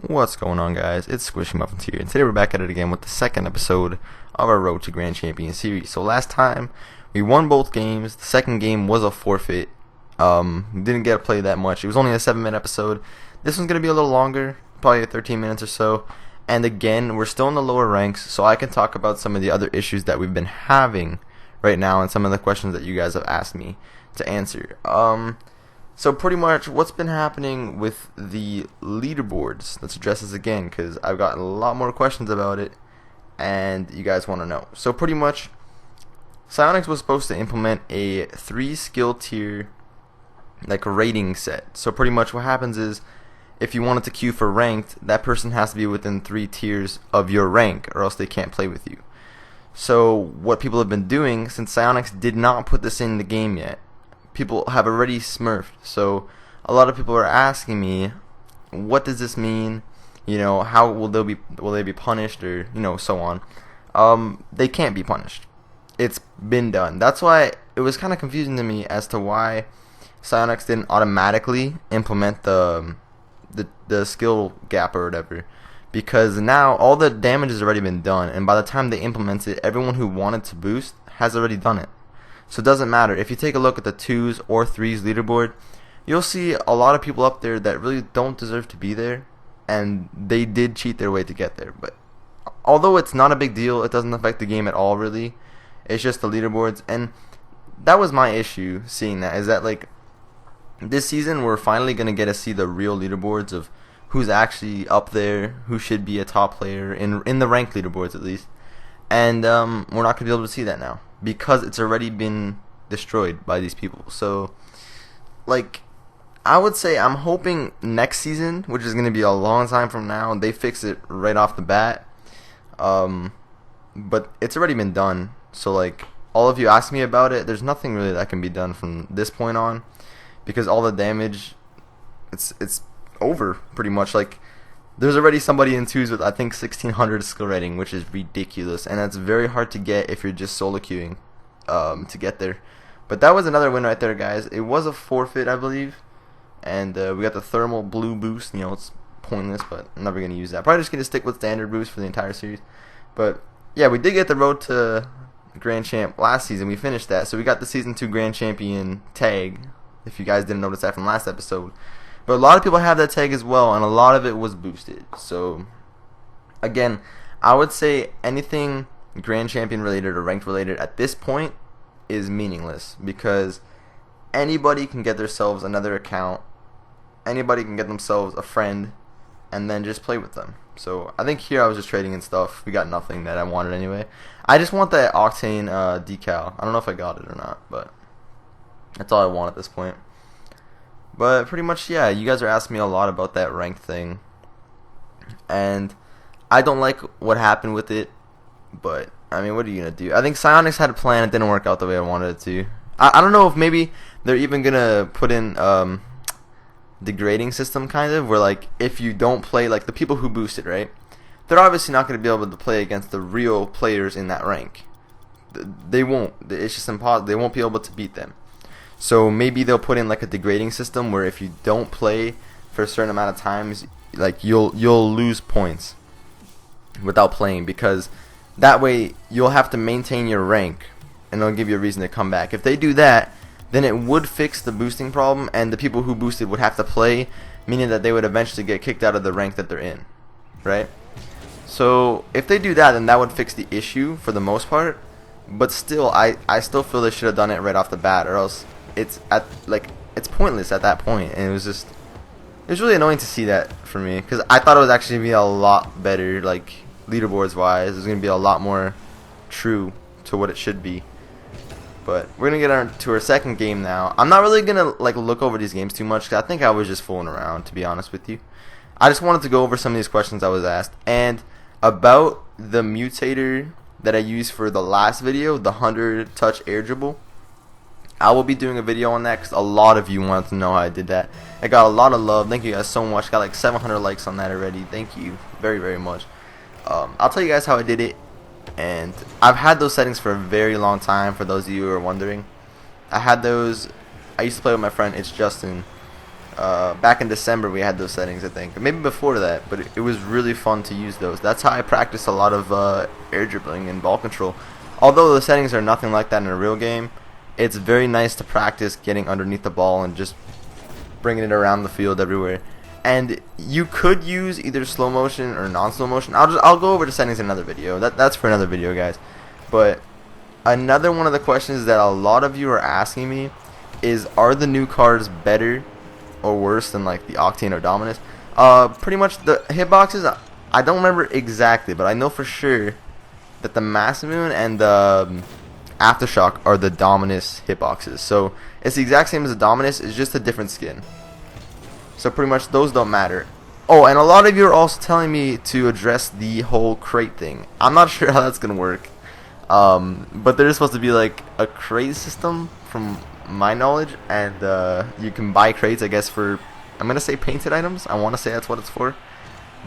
What's going on, guys? It's SquishyMuffinz here, and today we're back at it again with the second episode of our Road to Grand Champion series. So last time, we won both games. The second game was a forfeit. We didn't get to play that much. It was only a 7-minute episode. This one's going to be a little longer, probably 13 minutes or so. And again, we're still in the lower ranks, so I can talk about some of the other issues that we've been having right now and some of the questions that you guys have asked me to answer. So pretty much what's been happening with the leaderboards. Let's address this again because I've gotten a lot more questions about it and you guys want to know. So pretty much Psyonix was supposed to implement a 3 skill tier like rating set. So pretty much what happens is if you wanted to queue for ranked, that person has to be within 3 tiers of your rank or else they can't play with you. So what people have been doing, since Psyonix did not put this in the game yet, people have already smurfed. So a lot of people are asking me, what does this mean? You know, how will they be punished, or so on. They can't be punished. It's been done. That's why it was kind of confusing to me as to why Psyonix didn't automatically implement the skill gap or whatever, because now all the damage has already been done, and by the time they implement it, everyone who wanted to boost has already done it. So it doesn't matter. If you take a look at the 2s or 3s leaderboard, you'll see a lot of people up there that really don't deserve to be there, and they did cheat their way to get there. But although it's not a big deal, it doesn't affect the game at all, really. It's just the leaderboards, and that was my issue seeing that, is that like this season we're finally going to get to see the real leaderboards of who's actually up there, who should be a top player in the ranked leaderboards at least. And we're not going to be able to see that now because it's already been destroyed by these people. So, like, I would say I'm hoping next season, which is going to be a long time from now, they fix it right off the bat. But it's already been done. So, like, all of you asked me about it. There's nothing really that can be done from this point on because all the damage, it's over pretty much. Like, there's already somebody in 2s with I think 1600 skill rating, which is ridiculous, and that's very hard to get if you're just solo queuing to get there. But that was another win right there, guys. It was a forfeit, I believe, and we got the thermal blue boost. It's pointless, but I'm never gonna use that. Probably just gonna stick with standard boost for the entire series. But yeah, we did get the road to Grand Champ last season. We finished that, so we got the Season 2 Grand Champion tag. If you guys didn't notice that from last episode. But a lot of people have that tag as well, and a lot of it was boosted. So, again, I would say anything Grand Champion related or ranked related at this point is meaningless, because anybody can get themselves another account, anybody can get themselves a friend, and then just play with them. So, I think here I was just trading and stuff. We got nothing that I wanted anyway. I just want that Octane decal. I don't know if I got it or not, but that's all I want at this point. But pretty much, yeah, you guys are asking me a lot about that ranked thing, and I don't like what happened with it, but, I mean, what are you going to do? I think Psyonix had a plan, it didn't work out the way I wanted it to. I don't know if maybe they're even going to put in the grading system, kind of, where, like, if you don't play, like, the people who boosted, right, they're obviously not going to be able to play against the real players in that rank. They won't. It's just impossible. They won't be able to beat them. So maybe they'll put in like a degrading system where if you don't play for a certain amount of times, like you'll lose points without playing, because that way you'll have to maintain your rank and it'll give you a reason to come back. If they do that, then it would fix the boosting problem, and the people who boosted would have to play, meaning that they would eventually get kicked out of the rank that they're in, right? So if they do that, then that would fix the issue for the most part. But still, I still feel they should have done it right off the bat, or else it's pointless at that point. And it was really annoying to see that for me, because I thought it was actually gonna be a lot better, like leaderboards wise. It was gonna be a lot more true to what it should be. But we're gonna get to our second game now. I'm not really gonna like look over these games too much, because I think I was just fooling around, to be honest with you. I just wanted to go over some of these questions I was asked, and about the mutator that I used for the last video, the 100 touch air dribble. I will be doing a video on that because a lot of you wanted to know how I did that. I got a lot of love. Thank you guys so much. Got like 700 likes on that already. Thank you very, very much. I'll tell you guys how I did it. And I've had those settings for a very long time, for those of you who are wondering. I had those. I used to play with my friend, It's Justin. back in December we had those settings, I think. Maybe before that, but it was really fun to use those. That's how I practiced a lot of air dribbling and ball control. Although the settings are nothing like that in a real game, it's very nice to practice getting underneath the ball and just bringing it around the field everywhere. And you could use either slow motion or non-slow motion. I'll go over the settings in another video. That's for another video, guys. But another one of the questions that a lot of you are asking me is, are the new cards better or worse than like the Octane or Dominus? Pretty much the hitboxes, I don't remember exactly, but I know for sure that the Masamune and the Aftershock are the Dominus hitboxes. So it's the exact same as the Dominus, it's just a different skin. So pretty much those don't matter. Oh, and a lot of you are also telling me to address the whole crate thing. I'm not sure how that's gonna work. But there's supposed to be like a crate system from my knowledge, and you can buy crates, I guess, for, I'm gonna say painted items. I want to say that's what it's for,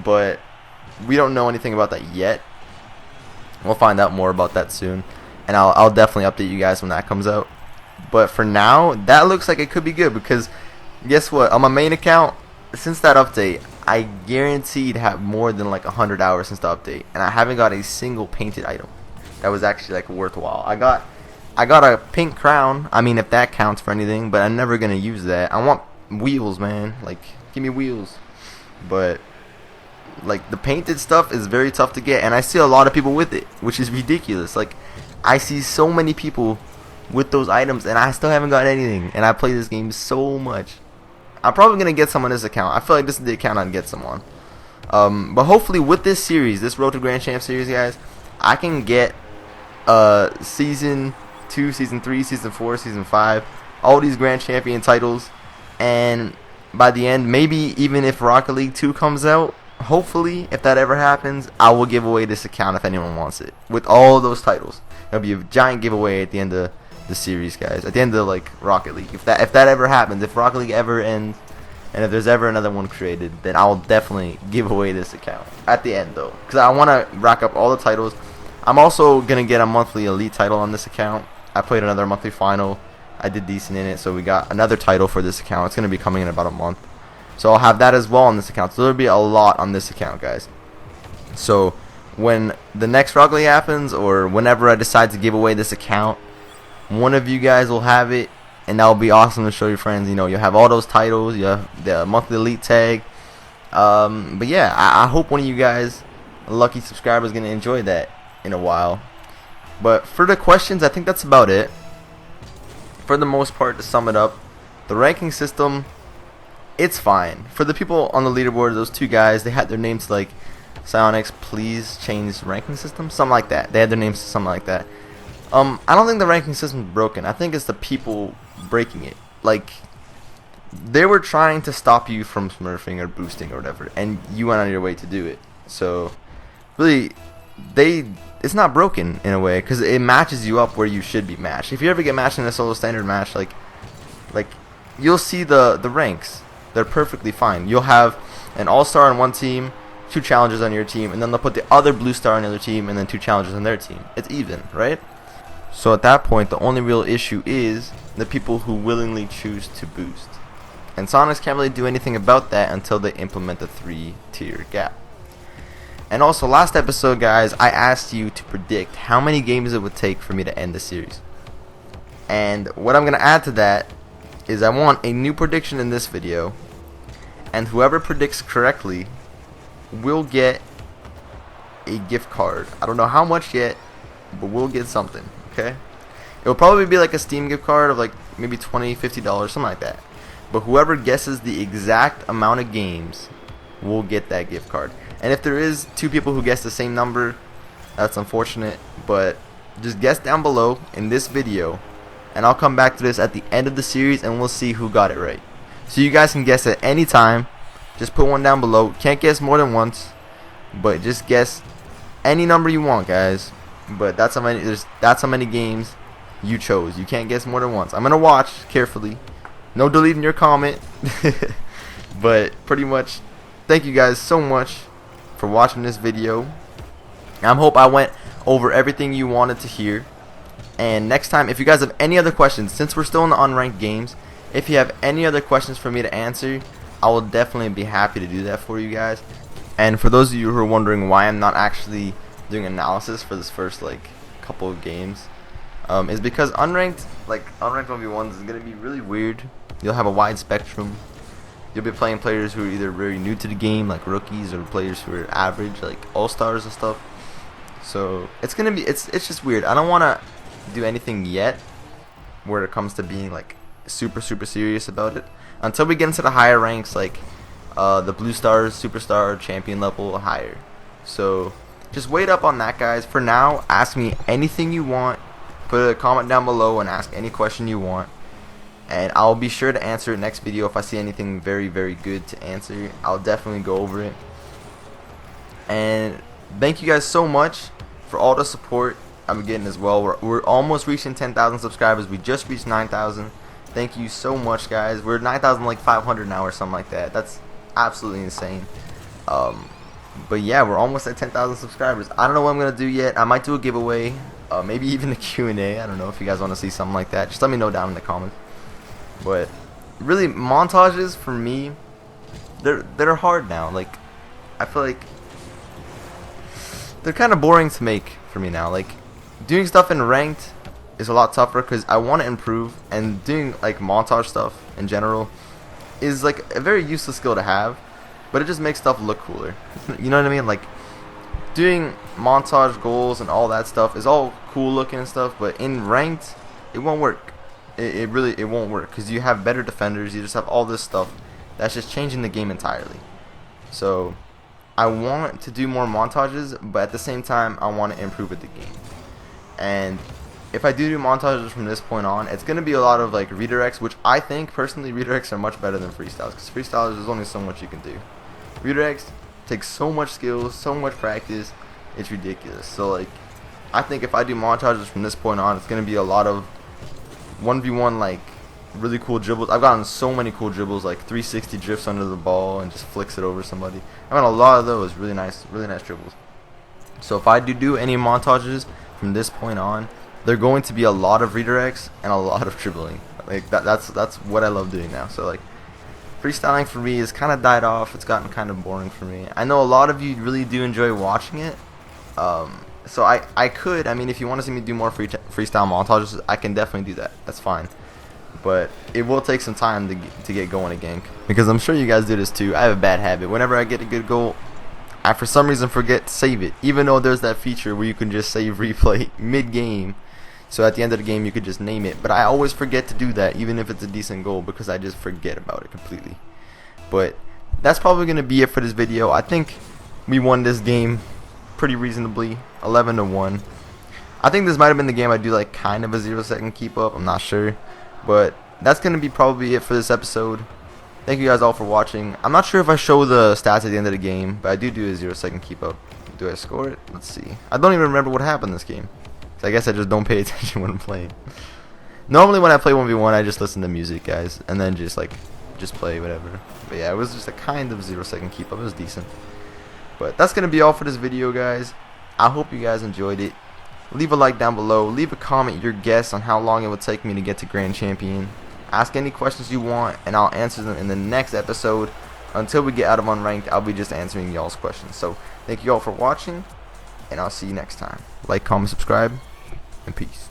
but we don't know anything about that yet. We'll find out more about that soon, and I'll definitely update you guys when that comes out. But for now, that looks like it could be good, because guess what? On my main account, since that update, I guaranteed have more than like 100 hours since the update, and I haven't got a single painted item that was actually like worthwhile. I got a pink crown, I mean, if that counts for anything, but I'm never gonna use that. I want wheels, man. Like, give me wheels. But like, the painted stuff is very tough to get, and I see a lot of people with it, which is ridiculous. Like, I see so many people with those items, and I still haven't got anything, and I play this game so much. I'm probably gonna get some on this account. I feel like this is the account I'd get some on. But hopefully with this series, this Road to Grand Champ series, guys, I can get Season 2, Season 3, Season 4, Season 5, all these Grand Champion titles, and by the end, maybe even if Rocket League 2 comes out, hopefully, if that ever happens, I will give away this account if anyone wants it, with all those titles. It'll be a giant giveaway at the end of the series, guys, at the end of like Rocket League. If that ever happens, if Rocket League ever ends, and if there's ever another one created, then I will definitely give away this account at the end, though, because I want to rack up all the titles. I'm also gonna get a monthly elite title on this account. I played another monthly final, I did decent in it, so we got another title for this account. It's gonna be coming in about a month, so I'll have that as well on this account. So there'll be a lot on this account, guys. So when the next Rocket League happens, or whenever I decide to give away this account, one of you guys will have it, and that'll be awesome to show your friends. You know, you'll have all those titles, you have the monthly elite tag. But yeah, I hope one of you guys, lucky subscribers, gonna enjoy that in a while. But for the questions, I think that's about it. For the most part, to sum it up, the ranking system, it's fine. For the people on the leaderboard, those two guys, they had their names like Psyonix, please change ranking system, something like that. They had their names something like that. I don't think the ranking system is broken. I think it's the people breaking it. Like, they were trying to stop you from smurfing or boosting or whatever, and you went on your way to do it. So really, it's not broken in a way, because it matches you up where you should be matched. If you ever get matched in a solo standard match, like you'll see the ranks. They're perfectly fine. You'll have an all-star on one team, 2 challengers on your team, and then they'll put the other blue star on the other team, and then 2 challengers on their team. It's even, right? So at that point, the only real issue is the people who willingly choose to boost. And Sonics can't really do anything about that until they implement the 3-tier gap. And also, last episode, guys, I asked you to predict how many games it would take for me to end the series. And what I'm going to add to that is I want a new prediction in this video, and whoever predicts correctly will get a gift card. I don't know how much yet, but we'll get something, okay? It'll probably be like a Steam gift card of like maybe $20, $50, something like that. But whoever guesses the exact amount of games will get that gift card. And if there is 2 people who guess the same number, that's unfortunate, but just guess down below in this video, and I'll come back to this at the end of the series, and we'll see who got it right. So you guys can guess at any time. Just put one down below. Can't guess more than once, but just guess any number you want, guys. But that's how many games you chose. You can't guess more than once. I'm gonna watch carefully. No deleting your comment. But pretty much, thank you guys so much for watching this video. I hope I went over everything you wanted to hear. And next time, if you guys have any other questions, since we're still in the unranked games, If you have any other questions for me to answer, I will definitely be happy to do that for you guys. And for those of you who are wondering why I'm not actually doing analysis for this first like couple of games, is because unranked 1v1s is gonna be really weird. You'll have a wide spectrum. You'll be playing players who are either very new to the game, like rookies, or players who are average, like all-stars and stuff. So it's gonna be it's just weird. I don't wanna do anything yet where it comes to being like super serious about it until we get into the higher ranks, like the blue stars, superstar, champion level, higher. So just wait up on that, guys. For now, ask me anything you want. Put a comment down below and ask any question you want, and I'll be sure to answer it next video. If I see anything very good to answer, I'll definitely go over it. And thank you guys so much for all the support I'm getting as well. We're almost reaching 10,000 subscribers. We just reached 9,000. Thank you so much, guys. We're 9,500 now or something like that. That's absolutely insane. But yeah, we're almost at 10,000 subscribers. I don't know what I'm gonna do yet. I might do a giveaway, maybe even a Q&A. I don't know if you guys want to see something like that. Just let me know down in the comments. But really, montages for me, they're hard now. Like, I feel like they're kind of boring to make for me now. Like, doing stuff in ranked is a lot tougher because I want to improve, and doing like montage stuff in general is like a very useless skill to have, but it just makes stuff look cooler. You know what I mean? Like, doing montage goals and all that stuff is all cool looking and stuff, but in ranked it won't work. It really won't work because you have better defenders. You just have all this stuff that's just changing the game entirely. So I want to do more montages, but at the same time I want to improve with the game. And if I do montages from this point on, it's going to be a lot of like redirects, which I think personally redirects are much better than freestyles, because freestyles there's only so much you can do. Redirects take so much skills, so much practice, it's ridiculous. So like, I think if I do montages from this point on, it's going to be a lot of 1v1 like really cool dribbles. I've gotten so many cool dribbles, like 360 drifts under the ball and just flicks it over somebody. I've got a lot of those really nice dribbles. So if I do any montages from this point on, they're going to be a lot of redirects and a lot of dribbling. Like that's what I love doing now. So like, freestyling for me has kind of died off. It's gotten kind of boring for me. I know a lot of you really do enjoy watching it. So I could, I mean, if you want to see me do more freestyle montages, I can definitely do that. That's fine. But it will take some time to get going again, because I'm sure you guys do this too. I have a bad habit. Whenever I get a good goal, I for some reason forget to save it, even though there's that feature where you can just save replay mid-game. So at the end of the game you could just name it. But I always forget to do that, even if it's a decent goal, because I just forget about it completely. But that's probably going to be it for this video. I think we won this game pretty reasonably, 11-1. I think this might have been the game I do like kind of a 0-second keep up. I'm not sure. But that's going to be probably it for this episode. Thank you guys all for watching. I'm not sure if I show the stats at the end of the game, but I do a 0-second keep up. Do I score it? Let's see. I don't even remember what happened this game. So I guess I just don't pay attention when I'm playing. Normally when I play 1v1, I just listen to music, guys, and then just play whatever. But yeah, it was just a kind of 0-second keep up. It was decent. But that's going to be all for this video, guys. I hope you guys enjoyed it. Leave a like down below. Leave a comment your guess on how long it would take me to get to Grand Champion. Ask any questions you want, and I'll answer them in the next episode. Until we get out of Unranked, I'll be just answering y'all's questions. So, thank you all for watching, and I'll see you next time. Like, comment, subscribe, and peace.